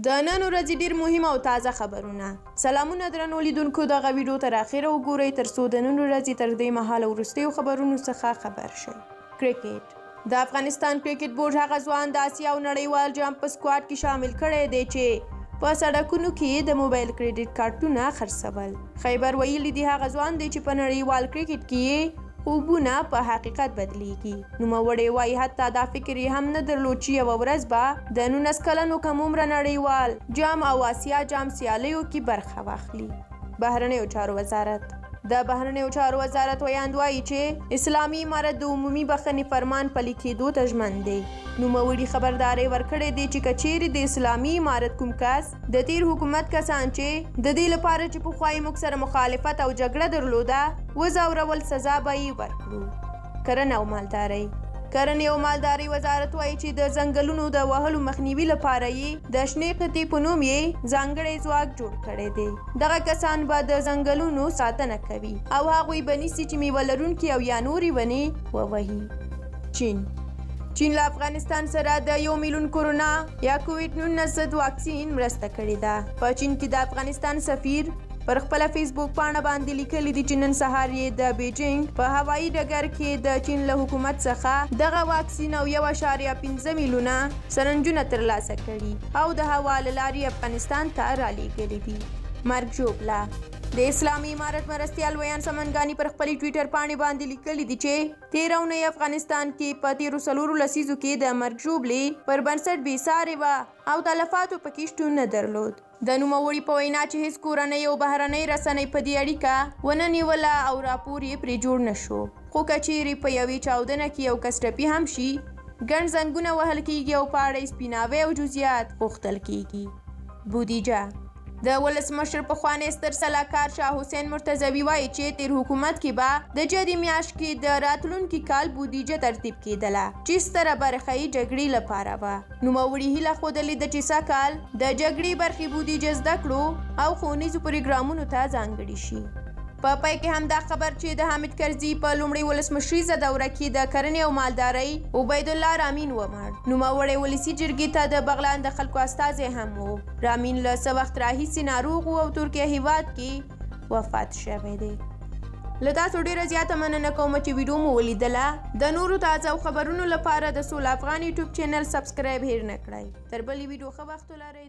د نن ورځې ډیر مهم او تازه خبرونه. سلامونه درنو لیدونکو، دغه ویډیو تر اخره وګورئ ترڅو د نن ورځې تر دې مهاله وروستیو خبرونو څخه خبر شئ. کرکټ. د افغانستان کرکټ بورډ هغه ځوان د اسیا او نړیوال جام په سکواډ کې شامل کړی دی چې په سړکونو کې د موبایل کریډټ کارتونه خرڅول. خیبر ویلي دی هغه ځوان دی چې په نړیوال کرکټ کې خوبونه په حقیقت بدلیږي. نوموړی وایي حتی دا فکر یې هم نه درلود چې یوه ورځ به د 19 کلنو کم عمره نړیوال جام او آسیا جام سیالیو کې برخه واخلي. بهرنیو چارو وزارت. د بهرنیو چارو وزارت ویاند وایي چې اسلامي امارت د عمومي بخښنې فرمان پلي کېدو ته ژمن دی. نوموړي خبرداری ورکړې دی چې که چیرې د اسلامي امارت کوم کس د تیر حکومت کسان چې د دې لپاره چې پخوا یې موږ سره مخالفت او جګړه درلوده وځورول سزا به یې ورکړو. کرنه او مالدارۍ. کرنې او مالدارۍ وزارت وایي چې د ځنګلونو د وهلو مخنیوي لپاره یې د شنې قطې په نوم یې ځانګړی ځواک جوړ کړی دی. دغه کسان به د ځنګلونو ساتنه کوي او هغوی به نیسي چې میوه لرونکي او یا نورې ونې ووهي. چین له افغانستان سره د 1 میلیون کورونا یا کوویډ-19 ضد واکسین مرسته کړې ده. په چین کې د افغانستان سفیر پر خپله فیسبوک پاڼه باندې لیکلي دي چې نن سهار یې د بیجینګ په هوایي ډګر کې د چین له حکومت څخه دغه واکسین او 1.5 میلیونه سرنجونه ترلاسه کړي او د هوا له لارې افغانستان ته رالیږلي دي. مرګ ژوبله. د اسلامي امارت مرستیال ویان سمنګانی پر خپلې ټویټر پاڼې باندې لیکلي دي چې تېره اونۍ افغانستان کې په تېرو 4 لسیزو کې د مرګ ژوبلې پر بنسټ بېسارې وه او تلفاتو پکې شتون نه درلود. د نوموړي په وینا چې هیڅ کورنۍ او بهرنۍ رسنۍ په دې اړیکه ونه نیوله او راپور یې پرې جوړ نه شو. خو که چیرې په یوې چاودنه کې یو کس ټپي هم شي ګڼ زنګونه وهل کیږي او په اړه یې سپیناوی او جزئیات غوښتل کیږي. بودیجه. د ولسمشر پخوانی ستر سلاکار شاه حسین مرتضوي وایي چې تیر حکومت کې به د جدي میاشت کې د راتلونکي کال بودیجه ترتیب کېدله چې ستره برخه یې جګړې لپاره وه. نوموړي هیله ښودلې ده چې سږکال د جګړې برخې بودیجه زده کړو او ښوونیزو پروګرامونو ته ځانګړې شي. په پای کې هم دا خبر چې د حامد کرزي په لومړۍ ولسمشریزه دوره کې د کرنې او مالدارۍ عبیدالله رامین ومړ. نوموړی ولسي جرګې ته د بغلان د خلکو استازی هم و. رامین له څه وخت راهیسې ناروغ و او ترکیه هیواد کې وفات شوی دی. له تاسو ډیره زیاته مننه کوم چې ویډیو مو ولیدله. د نورو تازه خبرونو لپاره د سول افغان یوټیوب چینل سبسکرایب هیر نه کړئ. تر بلې ویډیو ښه وخت ولرئ.